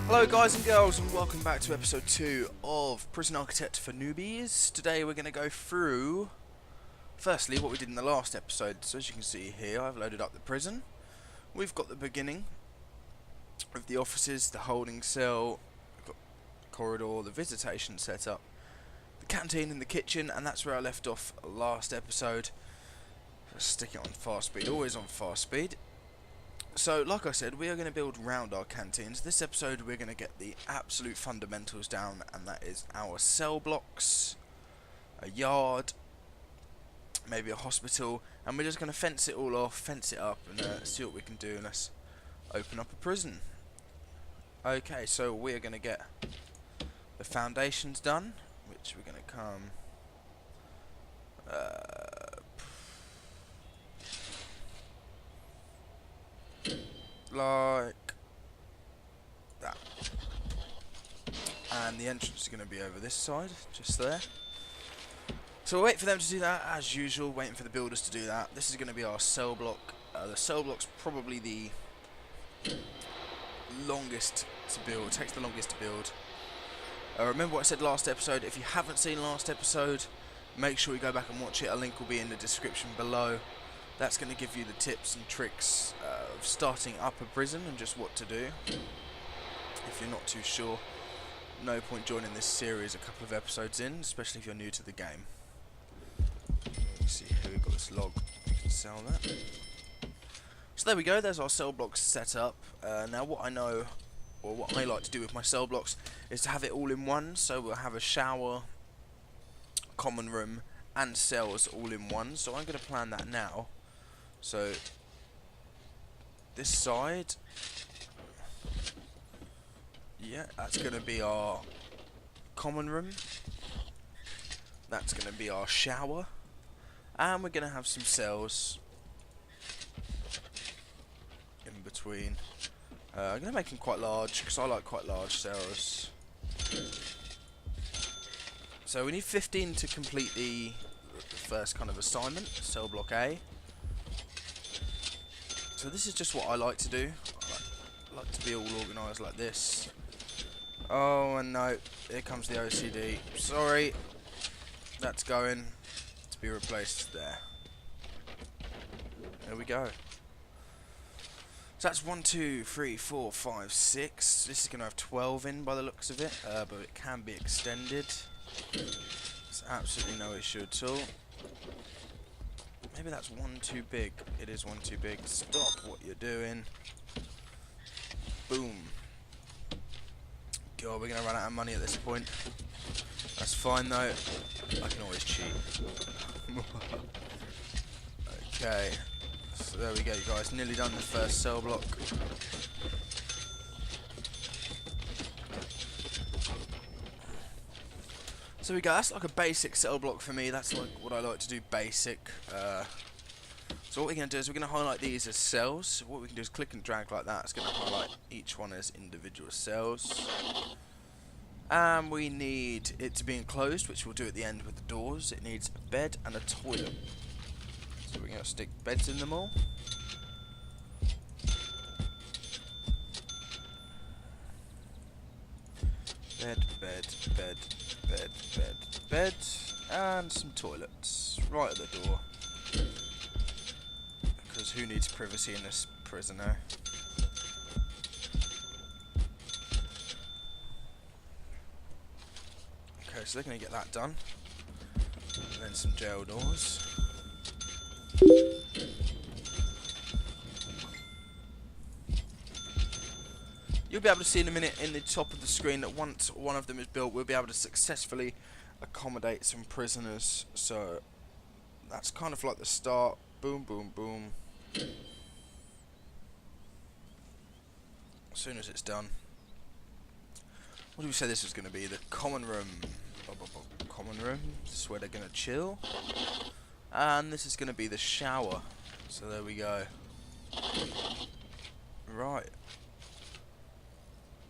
Hello guys and girls, and welcome back to episode 2 of Prison Architect for Newbies. Today we're going to go through, firstly, what we did in the last episode. So as you can see here, I've loaded up the prison. We've got the beginning of the offices, the holding cell, we've got the corridor, the visitation setup, the canteen and the kitchen, and that's where I left off last episode. Let's stick it on fast speed, always on fast speed. So, like I said, we are going to build round our canteens. This episode we're going to get the absolute fundamentals down, and that is our cell blocks, a yard, maybe a hospital, and we're just going to fence it all off, fence it up, and see what we can do, and let's open up a prison. Okay, so we're going to get the foundations done, which we're going to come... like that, and the entrance is going to be over this side, just there. So we'll wait for them to do that as usual, waiting for the builders to do that. This is going to be our cell block. The cell block's probably the longest to build, takes the longest to build. Remember what I said last episode. If you haven't seen last episode, make sure you go back and watch it. A link will be in the description below. That's going to give you the tips and tricks of starting up a prison and just what to do. If you're not too sure, no point joining this series a couple of episodes in, especially if you're new to the game. Let's see here, we've got this log, we can sell that. So there we go, there's our cell blocks set up. Now what I know, or what I like to do with my cell blocks, is to have it all in one. So we'll have a shower, common room, and cells all in one. So I'm going to plan that now. So this side, yeah, that's going to be our common room. That's going to be our shower, and we're going to have some cells in between. I'm going to make them quite large because I like quite large cells. So we need 15 to complete the first kind of assignment, cell block A. So this is just what I like to do. I like to be all organised like this. Oh, and no, here comes the OCD. Sorry, that's going to be replaced there. There we go. So that's 1, 2, 3, 4, 5, 6. This is going to have 12 in by the looks of it, but it can be extended. It's absolutely no issue at all. Maybe that's one too big. It is one too big. Stop what you're doing. Boom. God, we're going to run out of money at this point. That's fine though. I can always cheat. Okay. So there we go, you guys. Nearly done the first cell block. So we go, that's like a basic cell block for me, that's like what I like to do, basic. So what we're going to do is we're going to highlight these as cells. So what we can do is click and drag like that. It's going to highlight each one as individual cells. And we need it to be enclosed, which we'll do at the end with the doors. It needs a bed and a toilet. So we're going to stick beds in them all. Bed, bed, bed, bed, bed, bed, and some toilets right at the door. Because who needs privacy in this prison now? Okay, so they're going to get that done. And then some jail doors. You'll be able to see in a minute in the top of the screen that once one of them is built, we'll be able to successfully accommodate some prisoners. So that's kind of like the start. Boom, boom, boom. As soon as it's done. What do we say this was going to be? The common room. Common room. This is where they're going to chill. And this is going to be the shower. So there we go. Right.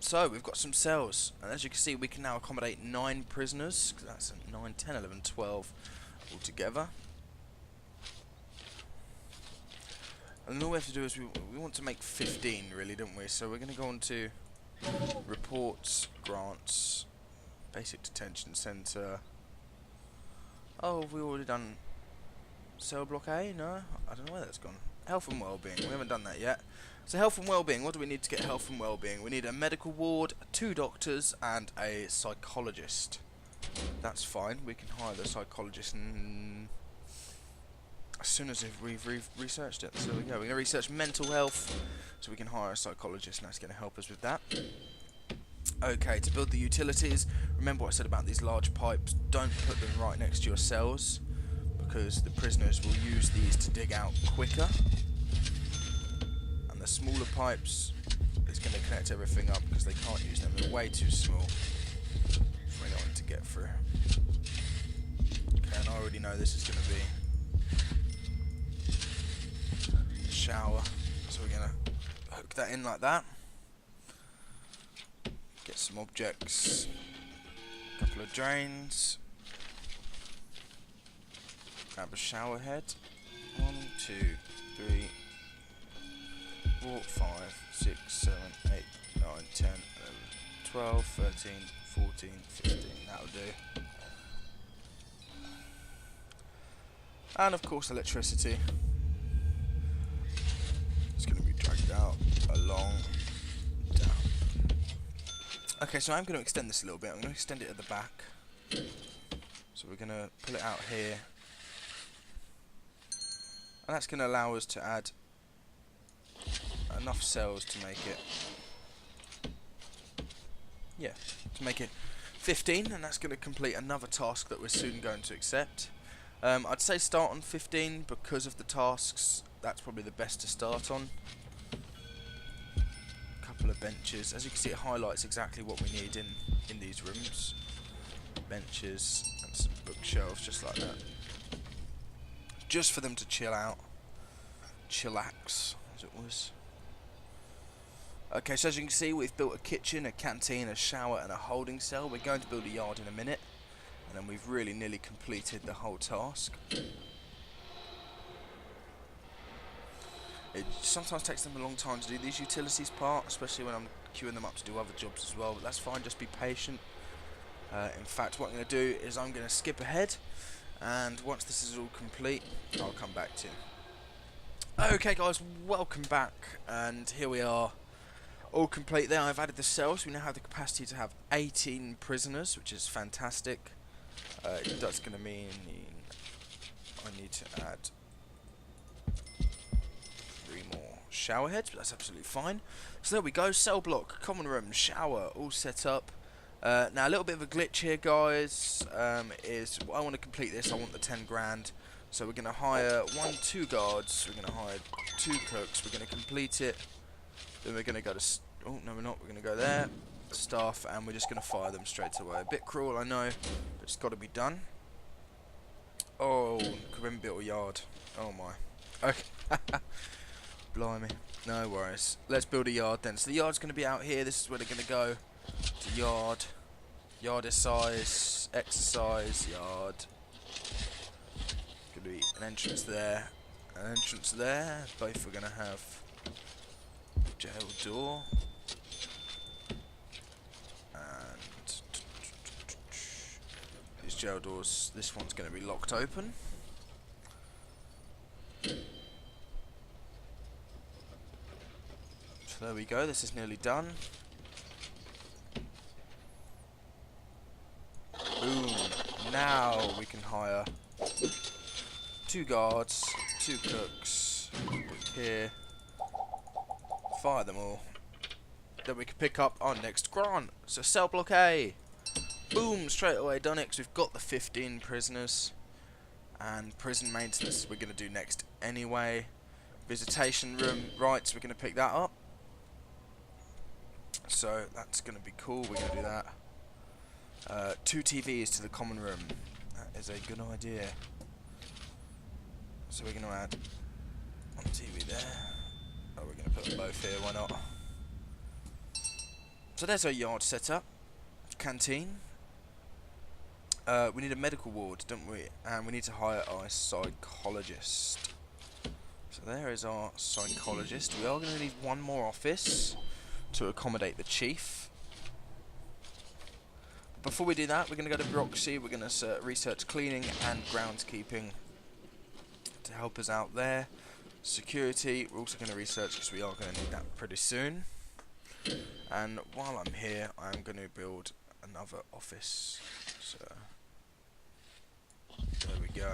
So we've got some cells, and as you can see we can now accommodate 9 prisoners. That's 9, 10, 11, 12 altogether. And then all we have to do is we want to make 15 really, don't we? So we're going to go on to Reports, grants, basic detention centre. Oh, have we already done cell block A? No, I don't know where that's gone. Health and wellbeing. We haven't done that yet. So health and wellbeing. What do we need to get health and wellbeing? We need a medical ward, 2 doctors, and a psychologist. That's fine. We can hire the psychologist as soon as we've researched it. So we go. We're going to research mental health, so we can hire a psychologist, and that's going to help us with that. Okay, to build the utilities, remember what I said about these large pipes. Don't put them right next to your cells, because the prisoners will use these to dig out quicker. And the smaller pipes is going to connect everything up, because they can't use them. They're way too small for anyone to get through. Okay, and I already know this is going to be a shower, so we're going to hook that in like that. Get some objects, a couple of drains, grab a shower head. 1, 2, 3, 4, 5, 6, 7, 8, 9, 10, 11, 12, 13, 14, 15. That'll do. And of course, electricity. It's going to be dragged out along. Okay, so I'm going to extend this a little bit. I'm going to extend it at the back. So we're going to pull it out here. And that's going to allow us to add enough cells to make it... yeah, to make it 15. And that's going to complete another task that we're soon going to accept. I'd say start on 15 because of the tasks. That's probably the best to start on. Of benches. As you can see, it highlights exactly what we need in these rooms. Benches and some bookshelves just like that. Just for them to chill out. Chillax, as it was. Okay, so as you can see, we've built a kitchen, a canteen, a shower and a holding cell. We're going to build a yard in a minute. And then we've really nearly completed the whole task. It sometimes takes them a long time to do these utilities part, especially when I'm queuing them up to do other jobs as well, but that's fine, just be patient. In fact, what I'm going to do is I'm going to skip ahead, and once this is all complete, I'll come back to you. Okay guys, welcome back, and here we are, all complete there. I've added the cells. We now have the capacity to have 18 prisoners, which is fantastic. That's going to mean I need to add more shower heads, but that's absolutely fine. So there we go, cell block, common room, shower, all set up. Now a little bit of a glitch here, guys, is I want to complete this. I want the 10 grand, so we're going to hire 2 guards, we're going to hire 2 cooks, we're going to complete it, then we're going to go to, oh no we're not, we're going to go there, staff, and we're just going to fire them straight away. A bit cruel, I know, but it's got to be done. Oh, Corinne built a yard, oh my, okay. Blimey, no worries. Let's build a yard then. So the yard's going to be out here. This is where they're going to go. To yard. Yard exercise. Exercise. Yard. Going to be an entrance there. An entrance there. Both are going to have jail door. And these jail doors, this one's going to be locked open. So there we go, this is nearly done. Boom. Now we can hire 2 guards, 2 cooks, look here, fire them all. Then we can pick up our next grant. So cell block A. Boom, straight away done it, 'cause we've got the 15 prisoners. And prison maintenance we're going to do next anyway. Visitation room rights, we're going to pick that up. So that's going to be cool, we're going to do that. 2 TVs to the common room. That is a good idea. So we're going to add 1 TV there. Oh, we're going to put them both here, why not? So there's our yard set up. Canteen. We need a medical ward, don't we? And we need to hire our psychologist. So there is our psychologist. We are going to need 1 more office. to accommodate the chief. Before we do that, we're going to go to bureaucracy. We're going to research cleaning and groundskeeping to help us out there. Security, we're also going to research because we are going to need that pretty soon. And while I'm here, I'm going to build another office. So there we go.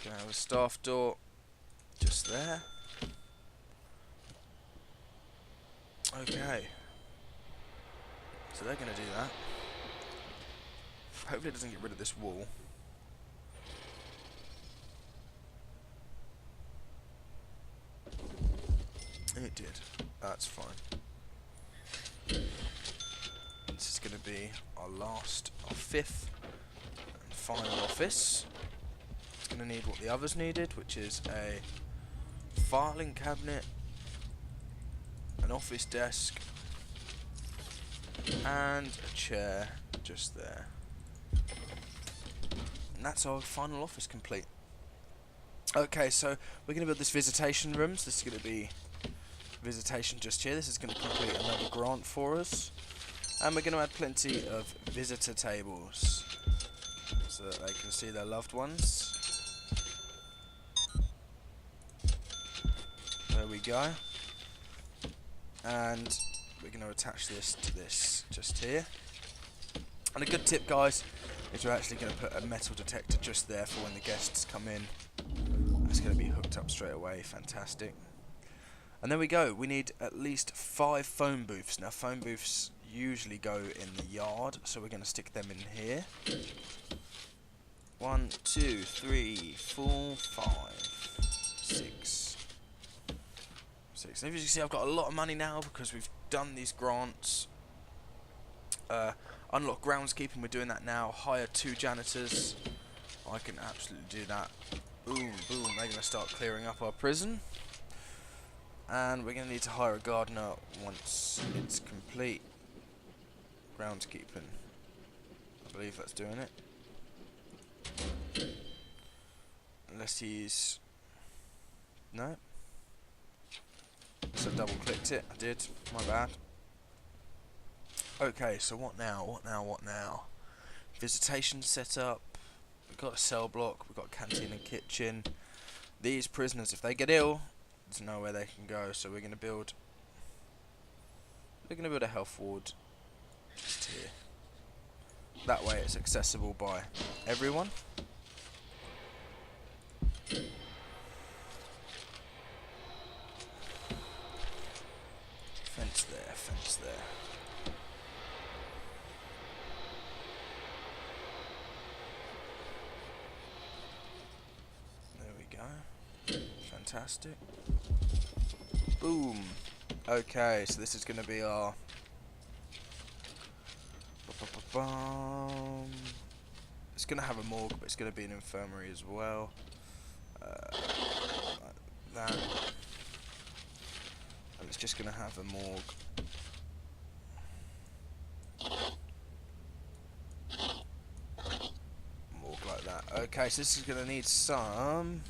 Going to have a staff door just there. Okay. So they're going to do that. Hopefully it doesn't get rid of this wall. It did. That's fine. This is going to be our fifth and final office. It's going to need what the others needed, which is a filing cabinet, an office desk, and a chair just there. And that's our final office complete. Okay, so we're going to build this visitation rooms. This is going to be visitation just here. This is going to complete another grant for us. And we're going to add plenty of visitor tables so that they can see their loved ones. There we go. And we're going to attach this to this just here. And a good tip, guys, is we're actually going to put a metal detector just there for when the guests come in. It's going to be hooked up straight away. Fantastic. And there we go. We need at least 5 phone booths. Now, phone booths usually go in the yard, so we're going to stick them in here. 1, 2, 3, 4, 5, 6. And as you can see, I've got a lot of money now because we've done these grants. Unlock groundskeeping, we're doing that now. Hire 2 janitors. I can absolutely do that. Boom, boom. They're going to start clearing up our prison. And we're going to need to hire a gardener once it's complete. Groundskeeping. I believe that's doing it. Unless he's... No. So double clicked it. I did. My bad. Okay, so what now? What now? Visitation setup. We've got a cell block. We've got a canteen and kitchen. These prisoners, if they get ill, there's nowhere they can go, so we're going to build a health ward just here. That way it's accessible by everyone. Fence there, fence there. There we go. Fantastic. Boom. Okay, so this is going to be our... It's going to have a morgue, but it's going to be an infirmary as well. Like that. And it's just going to have a morgue. Morgue like that. Okay, so this is going to need some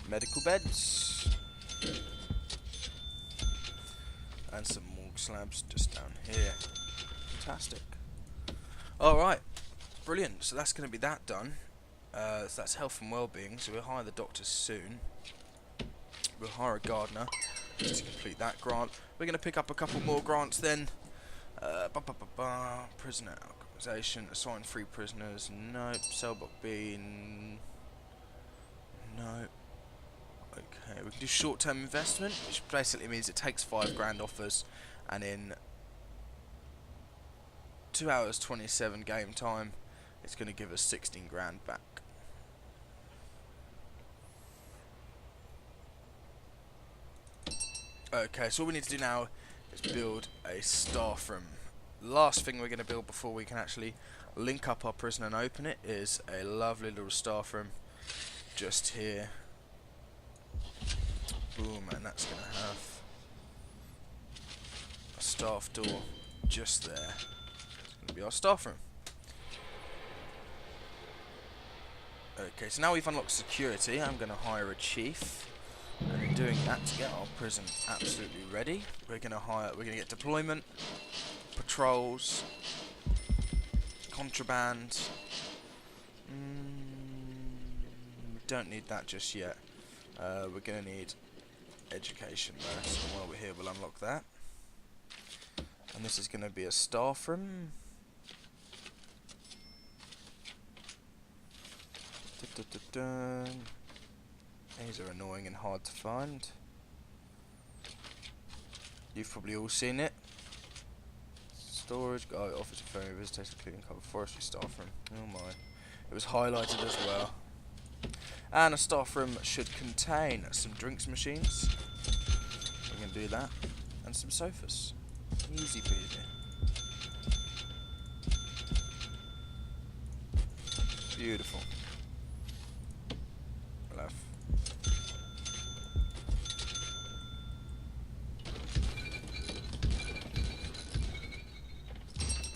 medical beds. And some morgue slabs just down here. Fantastic. Alright, brilliant. So that's going to be that done. So that's health and well-being. So we'll hire the doctors soon. We'll hire a gardener just to complete that grant. We're going to pick up a couple more grants then. Prisoner accommodation, assign 3 prisoners. Nope. Cell block B. Nope. Okay, we can do short-term investment, which basically means it takes 5 grand off us, and in 2 hours 27 game time, it's going to give us 16 grand back. Okay, so all we need to do now is build a staff room. Last thing we're going to build before we can actually link up our prison and open it is a lovely little staff room just here. Boom, and that's going to have a staff door just there. It's going to be our staff room. Okay, so now we've unlocked security. I'm going to hire a chief. And in doing that, to get our prison absolutely ready, we're gonna get deployment, patrols, contraband. We don't need that just yet. We're gonna need education though, so while we're here we'll unlock that. And this is gonna be a staff room. These are annoying and hard to find. You've probably all seen it. Storage guy offers a ferry visitation including covered forestry staff room. Oh my. It was highlighted as well. And a staff room should contain some drinks machines. We can do that. And some sofas. Easy peasy. Beautiful. We'll have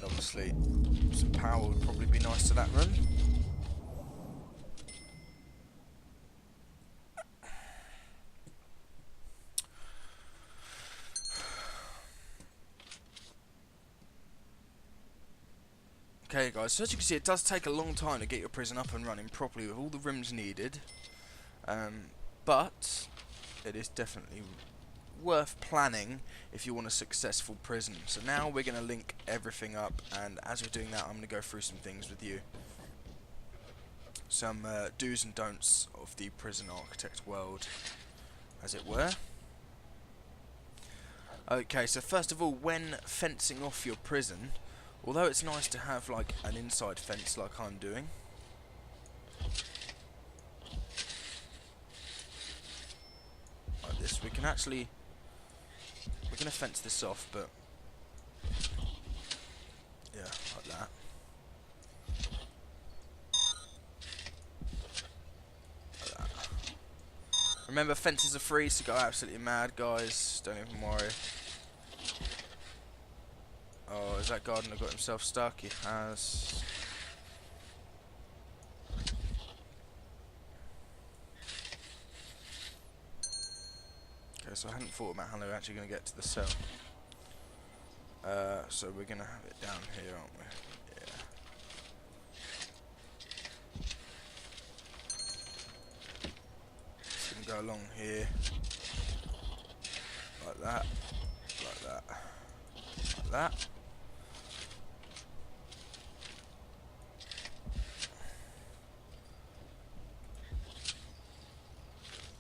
obviously some power would probably be nice to that room. Okay guys, so as you can see it does take a long time to get your prison up and running properly with all the rooms needed, but it is definitely worth planning if you want a successful prison. So now we're going to link everything up, and as we're doing that I'm going to go through some things with you. Some do's and don'ts of the prison architect world, as it were. Okay, so first of all, when fencing off your prison, although it's nice to have like an inside fence like I'm doing, like this, we can actually, we're going to fence this off, but yeah, like that. Like that. Remember, fences are free, so go absolutely mad, guys, don't even worry. Oh, has that gardener got himself stuck? He has. Okay, so I hadn't thought about how they're actually going to get to the cell. So we're going to have it down here, aren't we? Yeah. It's going to go along here. Like that. Like that. Like that.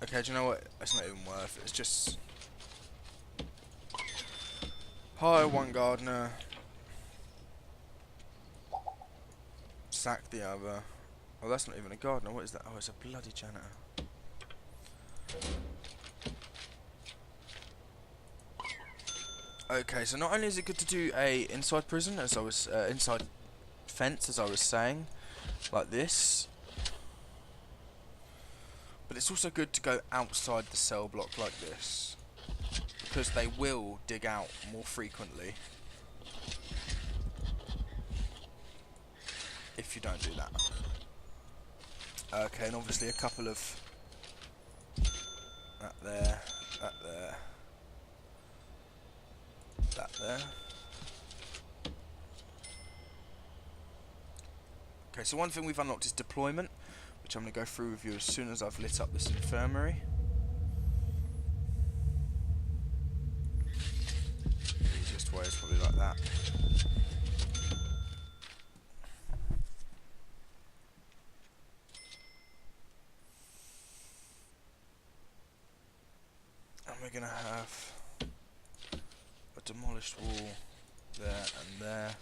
Okay, do you know what? It's not even worth it. It's just hire one gardener, sack the other. Oh, that's not even a gardener. What is that? Oh, it's a bloody janitor. Okay, so not only is it good to do a inside prison, as I was inside fence, as I was saying, like this. But it's also good to go outside the cell block like this, because they will dig out more frequently if you don't do that. Okay, and obviously a couple of that there, that there, that there. Okay, so one thing we've unlocked is deployment, which I'm going to go through with you as soon as I've lit up this infirmary. The easiest way is probably like that. And we're going to have a demolished wall there and there.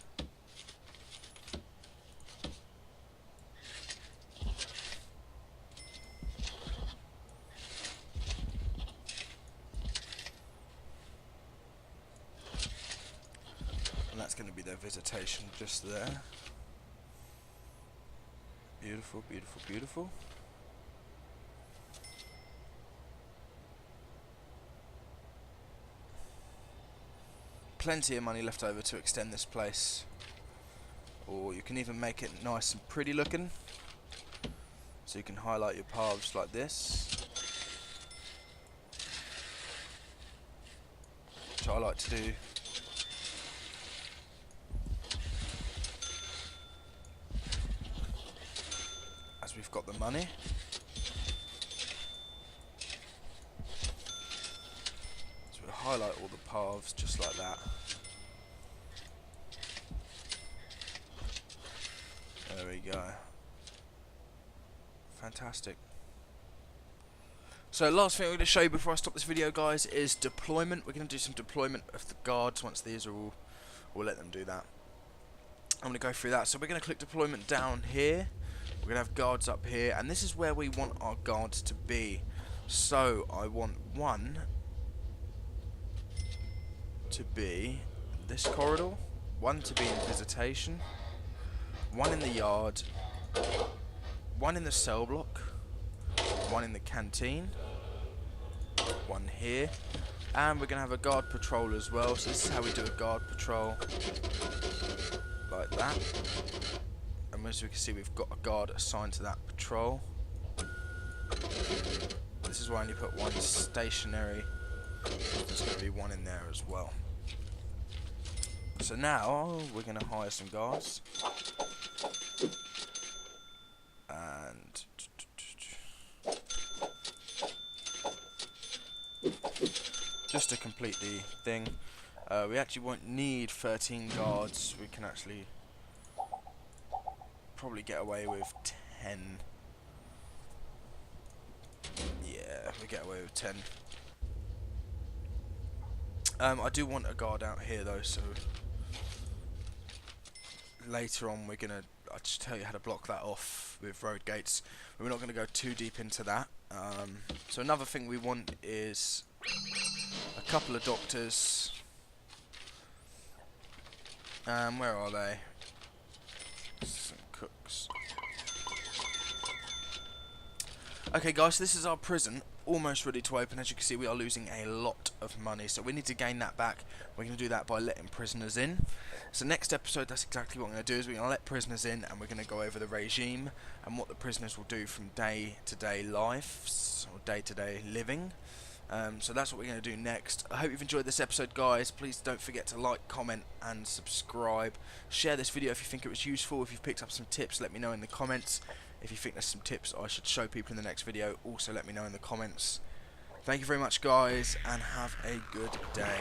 That's going to be their visitation just there. Beautiful, beautiful, beautiful. Plenty of money left over to extend this place, or you can even make it nice and pretty looking, so you can highlight your paths like this. which I like to do. As we've got the money. So we'll highlight all the paths just like that. There we go. Fantastic. So last thing I'm going to show you before I stop this video, guys, is deployment. We're going to do some deployment of the guards once these are all. We'll let them do that. I'm going to go through that. So we're going to click deployment down here. We're going to have guards up here, and this is where we want our guards to be. So I want one to be this corridor, one to be in visitation, one in the yard, one in the cell block, one in the canteen, one here, and we're going to have a guard patrol as well. So this is how we do a guard patrol, like that. And as we can see, we've got a guard assigned to that patrol. This is why I only put one stationary. There's going to be one in there as well. So now we're going to hire some guards. And just to complete the thing, we actually won't need 13 guards. We can actually probably get away with 10. Yeah, we get away with 10. I do want a guard out here though, so later on we're gonna, I'll just tell you how to block that off with road gates. We're not going to go too deep into that. So another thing we want is a couple of doctors. Where are they? Some cooks. Okay guys, this is our prison, almost ready to open. As you can see, we are losing a lot of money, so we need to gain that back. We're going to do that by letting prisoners in. So next episode, that's exactly what I'm going to do, is we're going to let prisoners in, and we're going to go over the regime and what the prisoners will do from day-to-day lives, or day-to-day living. So that's what we're going to do next. I hope you've enjoyed this episode, guys. Please don't forget to like, comment and subscribe. Share this video if you think it was useful. If you've picked up some tips, let me know in the comments. If you think there's some tips I should show people in the next video, also let me know in the comments. Thank you very much, guys, and have a good day.